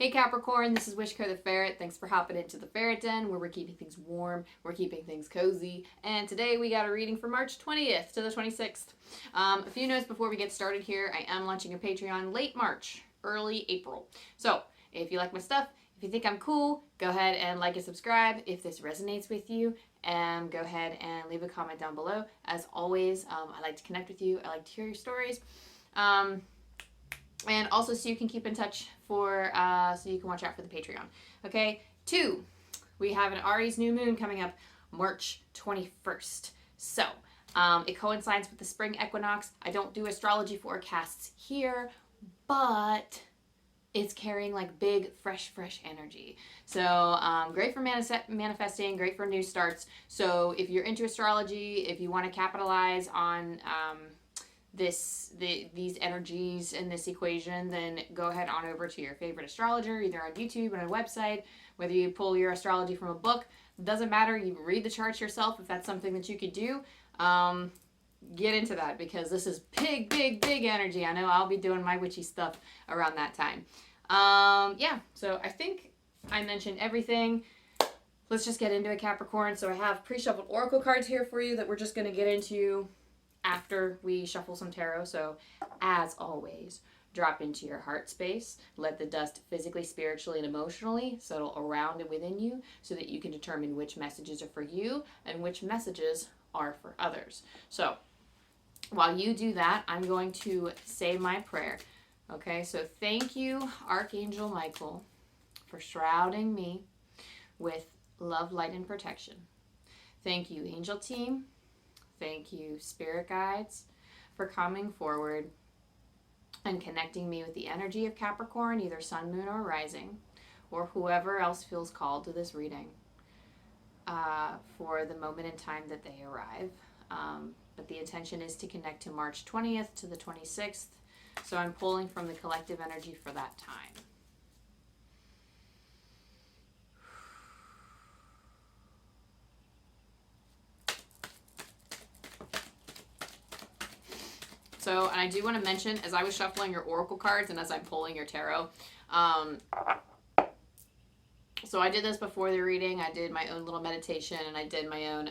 Hey Capricorn, this is wishkotheferret. Thanks for hopping into the Ferret Den, where we're keeping things warm, we're keeping things cozy, and today we got a reading for March 20th to the 26th. A few notes before we get started here. I am launching a Patreon late March, early April. So, if you like my stuff, if you think I'm cool, go ahead and like and subscribe. If this resonates with you, go ahead and leave a comment down below. As always, I like to connect with you. I like to hear your stories. And also so you can keep in touch so you can watch out for the Patreon. Okay, 2, we have an Aries new moon coming up March 21st. So, it coincides with the spring equinox. I don't do astrology forecasts here, but it's carrying like big, fresh energy. So, great for manifesting, great for new starts. So, if you're into astrology, if you want to capitalize on these energies in this equation, then go ahead on over to your favorite astrologer, either on YouTube or on a website. Whether you pull your astrology from a book, doesn't matter. You can read the charts yourself if that's something that you could do. Get into that because this is big energy. I know I'll be doing my witchy stuff around that time. Yeah, so I think I mentioned everything. Let's just get into it, Capricorn. So I have pre-shuffled oracle cards here for you that we're just going to get into after we shuffle some tarot. So as always, drop into your heart space. Let the dust physically, spiritually, and emotionally settle around and within you so that you can determine which messages are for you and which messages are for others. So while you do that, I'm going to say my prayer. Okay, so thank you, Archangel Michael, for shrouding me with love, light, and protection. Thank you, angel team. Thank you, spirit guides, for coming forward and connecting me with the energy of Capricorn, either sun, moon, or rising, or whoever else feels called to this reading for the moment in time that they arrive. But the intention is to connect to March 20th to the 26th, so I'm pulling from the collective energy for that time. So, and I do want to mention, as I was shuffling your oracle cards and as I'm pulling your tarot, so I did this before the reading. I did my own little meditation and I did my own,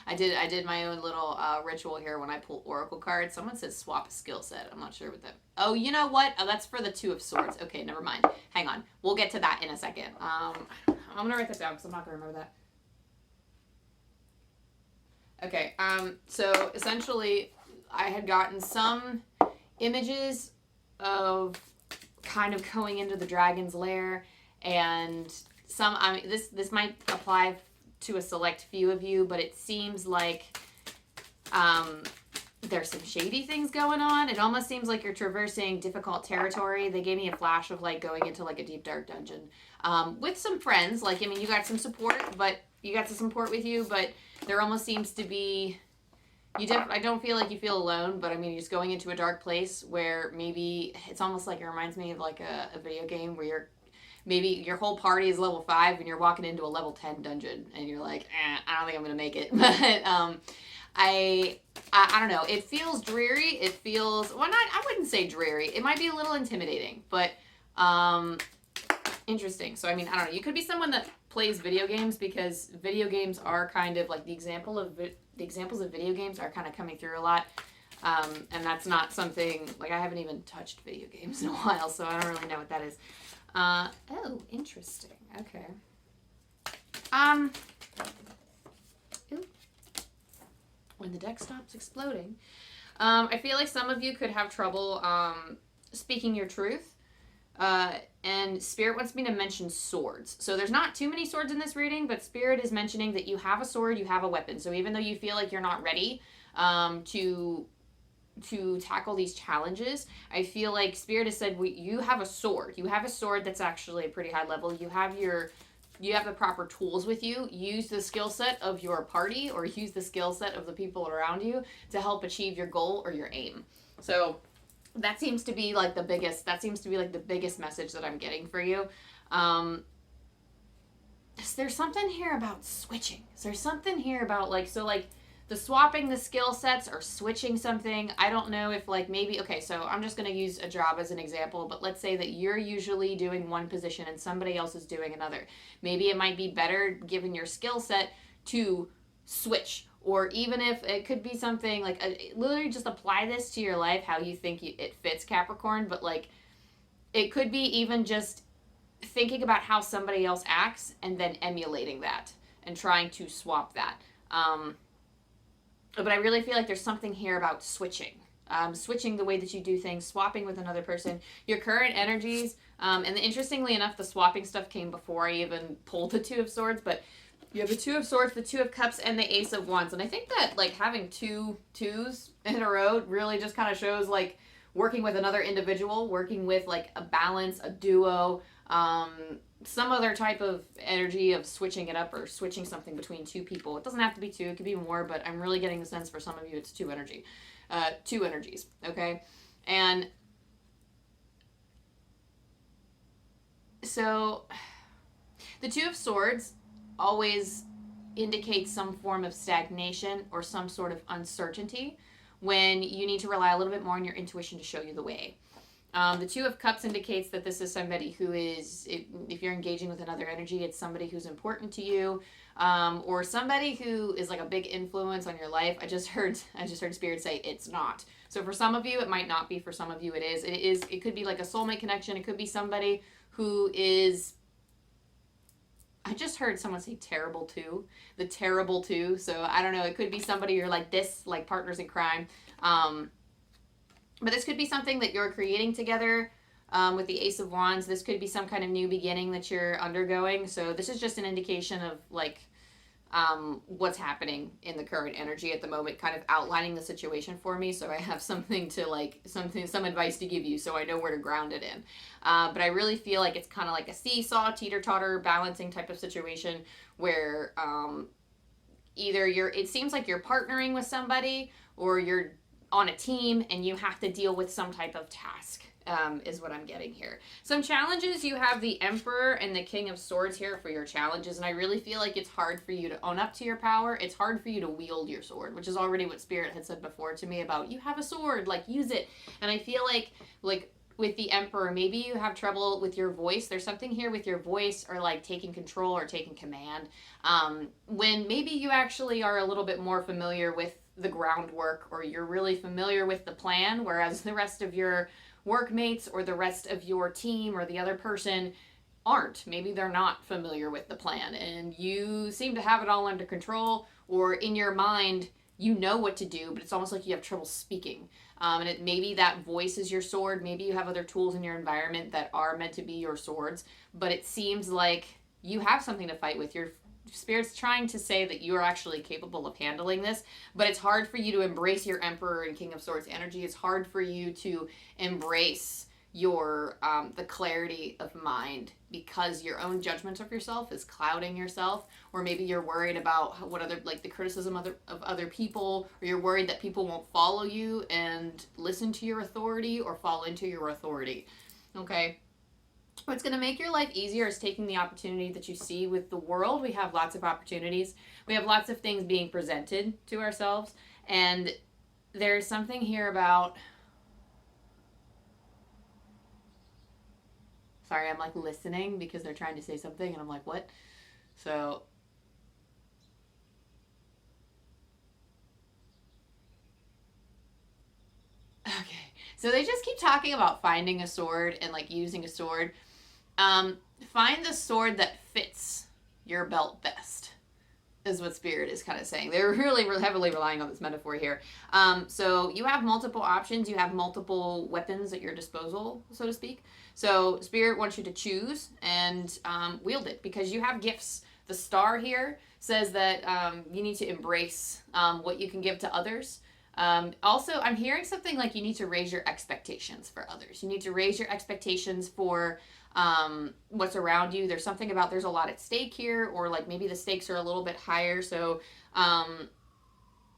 I did my own little ritual here when I pull oracle cards. Someone said swap a skill set. I'm not sure what that. Oh, you know what? Oh, that's for the 2 of Swords. Okay, never mind. Hang on. We'll get to that in a second. I'm going to write that down because I'm not going to remember that. Okay, so essentially I had gotten some images of kind of going into the dragon's lair, and some, I mean, this might apply to a select few of you, but it seems like there's some shady things going on. It almost seems like you're traversing difficult territory. They gave me a flash of like going into like a deep dark dungeon with some friends. Like, I mean, you got some support, but you got some support with you, but there almost seems to be, I don't feel like you feel alone, but I mean, you're just going into a dark place where maybe it's almost like it reminds me of like a video game where maybe your whole party is level 5 and you're walking into a level 10 dungeon and you're like, I don't think I'm going to make it. But I don't know. It feels dreary. It feels, well, I wouldn't say dreary. It might be a little intimidating, but interesting. So, I mean, I don't know. You could be someone that plays video games because video games are kind of like the examples of video games are kind of coming through a lot. And that's not something, like I haven't even touched video games in a while, so I don't really know what that is. Oh, interesting. Okay. Ooh. When the deck stops exploding. I feel like some of you could have trouble speaking your truth. And Spirit wants me to mention swords. So there's not too many swords in this reading, but Spirit is mentioning that you have a sword, you have a weapon. So even though you feel like you're not ready to tackle these challenges, I feel like Spirit has said you have a sword. You have a sword that's actually a pretty high level. You have the proper tools with you. Use the skill set of your party or use the skill set of the people around you to help achieve your goal or your aim. So that seems to be like the biggest message that I'm getting for you. There's something here about switching. There's something here about like the swapping the skill sets or switching something, I don't know if like maybe, okay, so I'm just going to use a job as an example, but let's say that you're usually doing one position and somebody else is doing another. Maybe it might be better given your skill set to switch, or even if it could be something like literally just apply this to your life how you think it fits, Capricorn, but like it could be even just thinking about how somebody else acts and then emulating that and trying to swap that. But I really feel like there's something here about switching. Switching the way that you do things, swapping with another person, your current energies. And interestingly enough, the swapping stuff came before I even pulled the Two of Swords, but you have the Two of Swords, the Two of Cups, and the Ace of Wands. And I think that like having two twos in a row really just kind of shows like working with another individual, working with like a balance, a duo, some other type of energy of switching it up or switching something between two people. It doesn't have to be two, it could be more, but I'm really getting the sense for some of you it's two energies, okay? And so the Two of Swords always indicates some form of stagnation or some sort of uncertainty when you need to rely a little bit more on your intuition to show you the way. The Two of Cups indicates that this is somebody who is, if you're engaging with another energy, it's somebody who's important to you, or somebody who is like a big influence on your life. I just heard Spirit say it's not. So for some of you, it might not be. For some of you, it is. It could be like a soulmate connection. It could be somebody who is, I just heard someone say terrible too. The terrible two. So I don't know. It could be somebody you're like this, like partners in crime. But this could be something that you're creating together with the Ace of Wands. This could be some kind of new beginning that you're undergoing. So this is just an indication of like what's happening in the current energy at the moment, kind of outlining the situation for me. So I have something to like, some advice to give you so I know where to ground it in. But I really feel like it's kind of like a seesaw, teeter-totter, balancing type of situation where either it seems like you're partnering with somebody or you're on a team and you have to deal with some type of task, is what I'm getting here. Some challenges, you have the Emperor and the King of Swords here for your challenges, and I really feel like it's hard for you to own up to your power. It's hard for you to wield your sword, which is already what Spirit had said before to me about you have a sword, like use it. And I feel like with the Emperor, maybe you have trouble with your voice. There's something here with your voice or like taking control or taking command. When maybe you actually are a little bit more familiar with the groundwork or you're really familiar with the plan, whereas the rest of your workmates or the rest of your team or the other person aren't. Maybe they're not familiar with the plan and you seem to have it all under control, or in your mind you know what to do, but it's almost like you have trouble speaking. And maybe that voice is your sword. Maybe you have other tools in your environment that are meant to be your swords, but it seems like you have something to fight with. Your Spirit's trying to say that you are actually capable of handling this, but it's hard for you to embrace your Emperor and King of Swords energy. It's hard for you to embrace your the clarity of mind because your own judgment of yourself is clouding yourself, or maybe you're worried about what other, like the criticism of other people, or you're worried that people won't follow you and listen to your authority or fall into your authority. Okay. What's going to make your life easier is taking the opportunity that you see with the world. We have lots of opportunities. We have lots of things being presented to ourselves. And there's something here about... Sorry, I'm like listening because they're trying to say something and I'm like, what? So... Okay. So they just keep talking about finding a sword and like using a sword. Find the sword that fits your belt best, is what Spirit is kind of saying. They're really heavily relying on this metaphor here. So you have multiple options. You have multiple weapons at your disposal, so to speak. So Spirit wants you to choose and wield it because you have gifts. The star here says that you need to embrace what you can give to others. Also, I'm hearing something like you need to raise your expectations for others. You need to raise your expectations for what's around you. There's something about there's a lot at stake here, or like maybe the stakes are a little bit higher. So,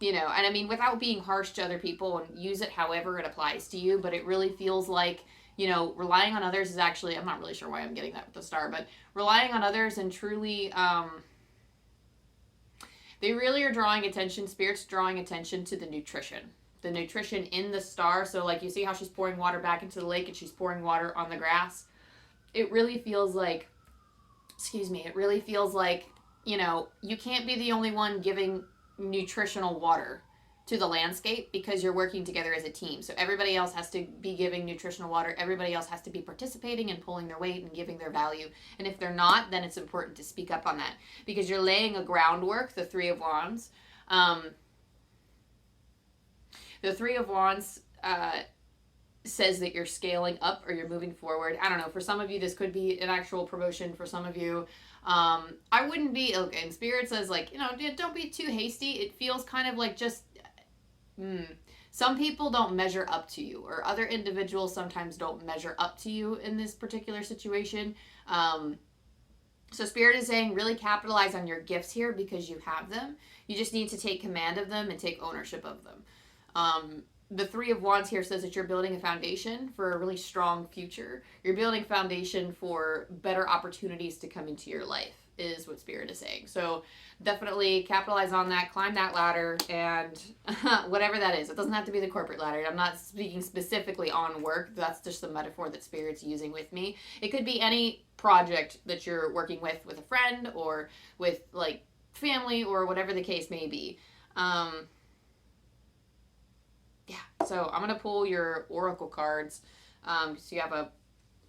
you know, and I mean, without being harsh to other people, and use it however it applies to you, but it really feels like, you know, relying on others is actually, I'm not really sure why I'm getting that with the star, but relying on others and truly, They really are drawing attention, Spirit's drawing attention to the nutrition. The nutrition in the star. So like you see how she's pouring water back into the lake and she's pouring water on the grass. It really feels like, it really feels like, you know, you can't be the only one giving nutritional water to the landscape because you're working together as a team. So everybody else has to be giving nutritional water. Everybody else has to be participating and pulling their weight and giving their value. And if they're not, then it's important to speak up on that because you're laying a groundwork, the Three of Wands. The Three of Wands says that you're scaling up or you're moving forward. I don't know. For some of you, this could be an actual promotion. For some of you, I wouldn't be, okay, and Spirit says, like, you know, don't be too hasty. It feels kind of like just, some people don't measure up to you, or other individuals sometimes don't measure up to you in this particular situation. So Spirit is saying really capitalize on your gifts here because you have them. You just need to take command of them and take ownership of them. The Three of Wands here says that you're building a foundation for a really strong future. You're building a foundation for better opportunities to come into your life, is what Spirit is saying. So definitely capitalize on that, climb that ladder, and whatever that is. It doesn't have to be the corporate ladder. I'm not speaking specifically on work. That's just the metaphor that Spirit's using with me. It could be any project that you're working with a friend or with like family or whatever the case may be. Yeah, so I'm going to pull your oracle cards. So you have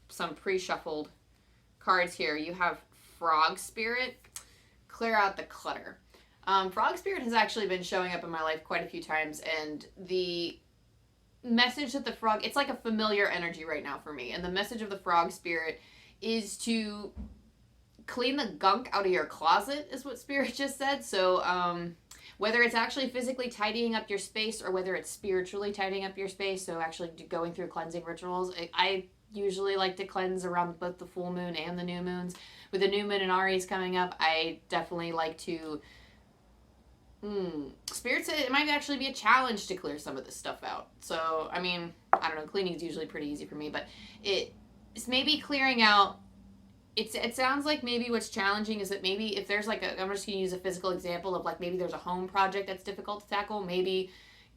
some pre-shuffled cards here. You have Frog Spirit, clear out the clutter. Frog Spirit has actually been showing up in my life quite a few times, and the message that the frog, it's like a familiar energy right now for me, and the message of the Frog Spirit is to clean the gunk out of your closet, is what Spirit just said. So, whether it's actually physically tidying up your space or whether it's spiritually tidying up your space, so actually going through cleansing rituals. I usually like to cleanse around both the full moon and the new moons. With the new moon and Aries coming up, I definitely like to... Spirit said it might actually be a challenge to clear some of this stuff out. So, I mean, I don't know, cleaning is usually pretty easy for me, but it's maybe clearing out... It sounds like maybe what's challenging is that maybe if there's like I'm just going to use a physical example of like maybe there's a home project that's difficult to tackle. Maybe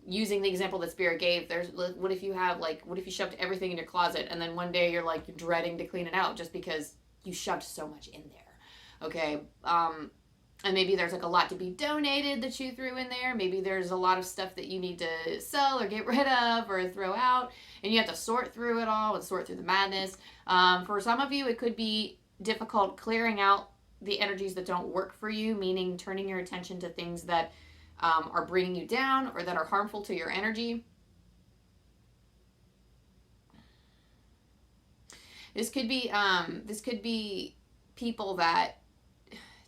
using the example that Spirit gave, what if you shoved everything in your closet and then one day you're like dreading to clean it out just because you shoved so much in there. Okay. And maybe there's like a lot to be donated that you threw in there. Maybe there's a lot of stuff that you need to sell or get rid of or throw out, and you have to sort through it all and sort through the madness. For some of you, it could be difficult clearing out the energies that don't work for you, meaning turning your attention to things that are bringing you down or that are harmful to your energy. This could be people that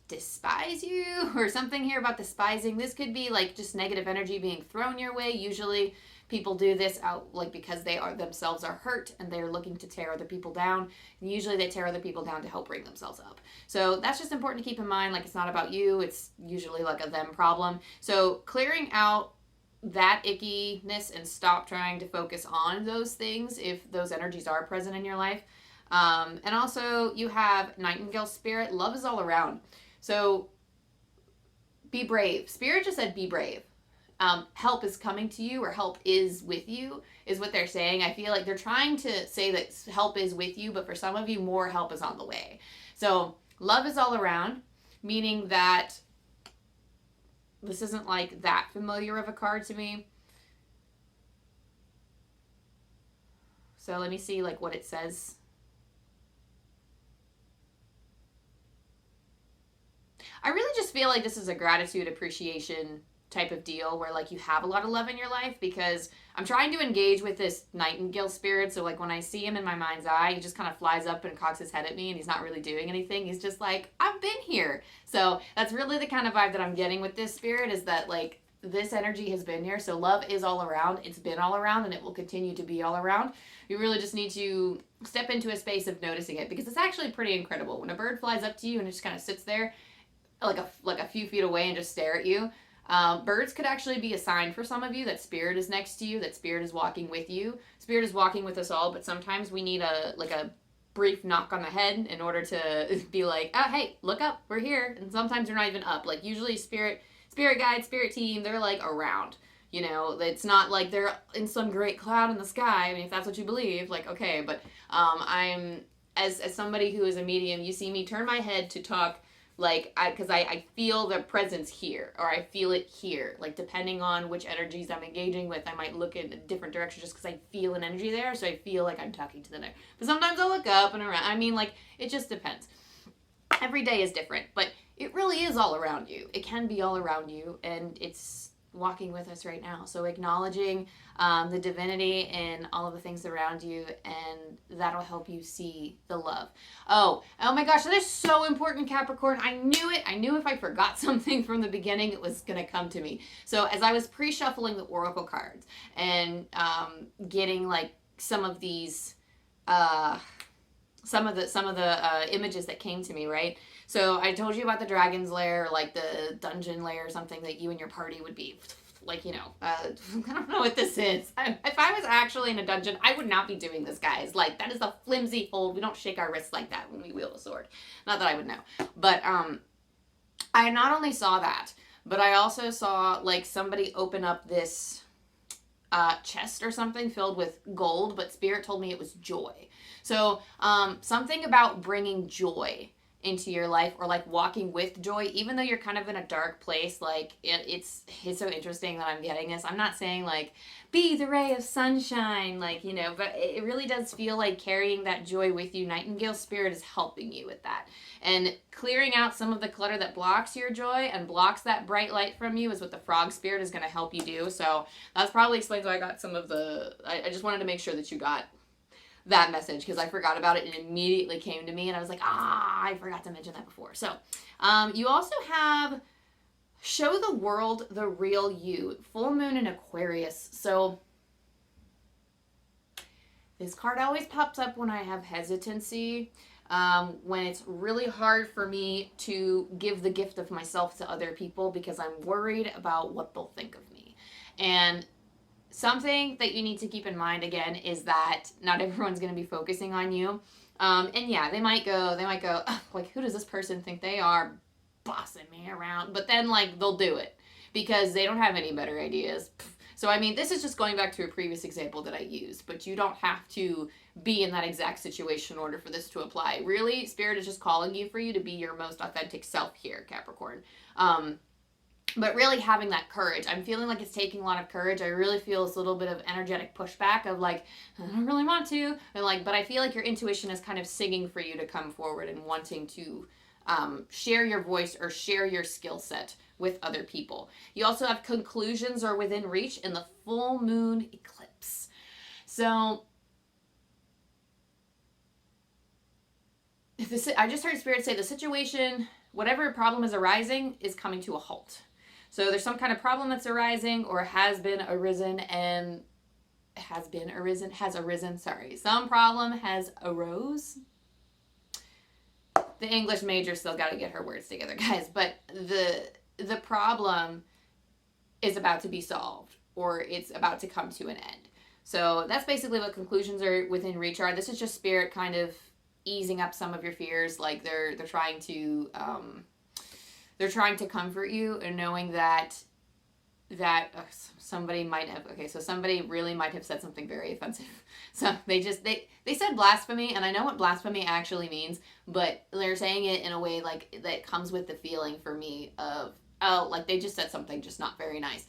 despise you or something here about despising. This could be like just negative energy being thrown your way. Usually people do this out like because they are themselves are hurt and they're looking to tear other people down. And usually they tear other people down to help bring themselves up. So that's just important to keep in mind. Like, it's not about you. It's usually like a them problem. So clearing out that ickiness and stop trying to focus on those things if those energies are present in your life. And also you have Nightingale Spirit. Love is all around. So be brave. Spirit just said be brave. Help is coming to you, or help is with you, is what they're saying. I feel like they're trying to say that help is with you, but for some of you, more help is on the way. So love is all around, meaning that this isn't like that familiar of a card to me. So let me see like what it says. I really just feel like this is a gratitude appreciation type of deal where like you have a lot of love in your life, because I'm trying to engage with this Nightingale Spirit. So like when I see him in my mind's eye, he just kind of flies up and cocks his head at me and he's not really doing anything. He's just like, I've been here. So that's really the kind of vibe that I'm getting with this Spirit, is that like this energy has been here. So love is all around. It's been all around and it will continue to be all around. You really just need to step into a space of noticing it, because it's actually pretty incredible. When a bird flies up to you and it just kind of sits there like a few feet away and just stare at you. Birds could actually be a sign for some of you that Spirit is next to you, that Spirit is walking with you. Spirit is walking with us all, but sometimes we need a brief knock on the head in order to be like, oh, hey, look up, we're here. And sometimes you're not even up. Like usually Spirit spirit guide, spirit team, they're like around. You know, it's not like they're in some great cloud in the sky. I mean, if that's what you believe, like, okay. But I'm, as somebody who is a medium, you see me turn my head to talk, like, because I feel the presence here, or I feel it here. Like, depending on which energies I'm engaging with, I might look in a different direction just because I feel an energy there, so I feel like I'm talking to the next. But sometimes I'll look up and around. I mean, like, it just depends. Every day is different, but it really is all around you. It can be all around you, and it's walking with us right now. So acknowledging the divinity in all of the things around you, and that'll help you see the love. Oh my gosh, that is so important, Capricorn. I knew it. I knew if I forgot something from the beginning, it was going to come to me. So as I was pre-shuffling the oracle cards and getting like some of these some of the images that came to me, right? So I told you about the dragon's lair, like the dungeon lair or something that you and your party would be, like, you know, I don't know what this is. If I was actually in a dungeon, I would not be doing this, guys. Like, that is a flimsy hold. We don't shake our wrists like that when we wield a sword. Not that I would know. But I not only saw that, but I also saw, like, somebody open up this chest or something filled with gold, but Spirit told me it was joy. So something about bringing joy into your life, or like walking with joy, even though you're kind of in a dark place. Like it's so interesting that I'm getting this. I'm not saying like be the ray of sunshine, like, you know, but it really does feel like carrying that joy with you. Nightingale spirit is helping you with that, and clearing out some of the clutter that blocks your joy and blocks that bright light from you is what the frog spirit is going to help you do. So that's probably explains why I got some of the, I just wanted to make sure that you got that message, because I forgot about it and it immediately came to me, and I was like, I forgot to mention that before. So you also have show the world the real you, full moon in Aquarius. So this card always pops up when I have hesitancy, when it's really hard for me to give the gift of myself to other people because I'm worried about what they'll think of me. And something that you need to keep in mind, again, is that not everyone's going to be focusing on you. And yeah, they might go, like, who does this person think they are, bossing me around? But then, like, they'll do it because they don't have any better ideas. So, I mean, this is just going back to a previous example that I used, but you don't have to be in that exact situation in order for this to apply. Really, Spirit is just calling you for you to be your most authentic self here, Capricorn. But really having that courage. I'm feeling like it's taking a lot of courage. I really feel this little bit of energetic pushback of like, I don't really want to. And like, but I feel like your intuition is kind of singing for you to come forward and wanting to share your voice or share your skill set with other people. You also have conclusions are within reach in the full moon eclipse. So I just heard Spirit say the situation, whatever problem is arising, is coming to a halt. So there's some kind of problem that's arising or has arisen. Some problem has arose. The English major still got to get her words together, guys. But the problem is about to be solved, or it's about to come to an end. So that's basically what conclusions are within reach are. This is just Spirit kind of easing up some of your fears. Like they're trying to comfort you, and knowing that somebody might have, somebody really might have said something very offensive. So they said blasphemy, and I know what blasphemy actually means, but they're saying it in a way like that comes with the feeling for me of, like they just said something just not very nice.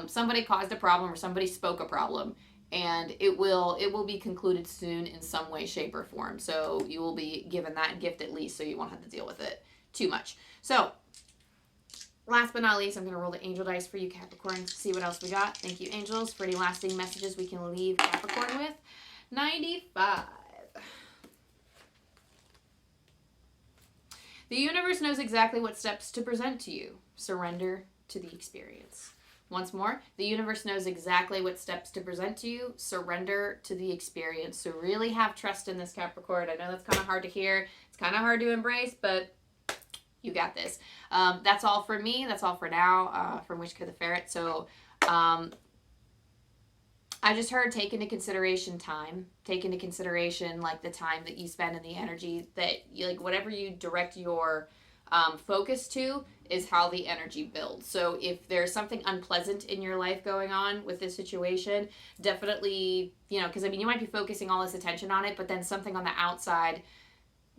Somebody caused a problem, or somebody spoke a problem, and it will be concluded soon in some way, shape, or form. So you will be given that gift at least, so you won't have to deal with it too much. So last but not least, I'm going to roll the angel dice for you, Capricorn, to see what else we got. Thank you, angels, for any lasting messages we can leave Capricorn with. 95. The universe knows exactly what steps to present to you. Surrender to the experience. Once more, the universe knows exactly what steps to present to you. Surrender to the experience. So really have trust in this, Capricorn. I know that's kind of hard to hear. It's kind of hard to embrace, but you got this. That's all for me. That's all for now from wishkotheferret. So I just heard take into consideration time. Take into consideration like the time that you spend and the energy that you, like, whatever you direct your focus to is how the energy builds. So if there's something unpleasant in your life going on with this situation, definitely, you know, because I mean, you might be focusing all this attention on it, but then something on the outside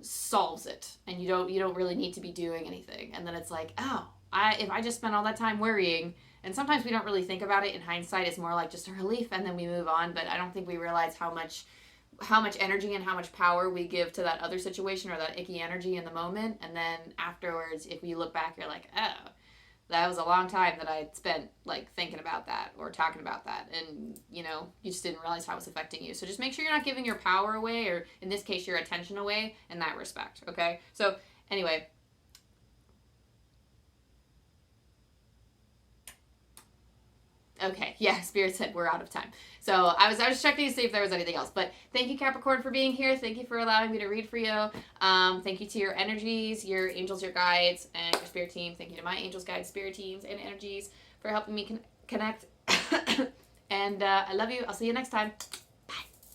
solves it, and you don't really need to be doing anything. And then it's like, oh, if I just spent all that time worrying, and sometimes we don't really think about it in hindsight, it's more like just a relief, and then we move on. But I don't think we realize how much energy and how much power we give to that other situation or that icky energy in the moment. And then afterwards, if you look back, you're like, oh, that was a long time that I spent like thinking about that or talking about that, and you know, you just didn't realize how it was affecting you. So just make sure you're not giving your power away, or in this case, your attention away in that respect. Okay. So anyway. Okay, yeah, Spirit said we're out of time. So I was checking to see if there was anything else. But thank you, Capricorn, for being here. Thank you for allowing me to read for you. Thank you to your energies, your angels, your guides, and your spirit team. Thank you to my angels, guides, spirit teams, and energies for helping me connect. And I love you. I'll see you next time.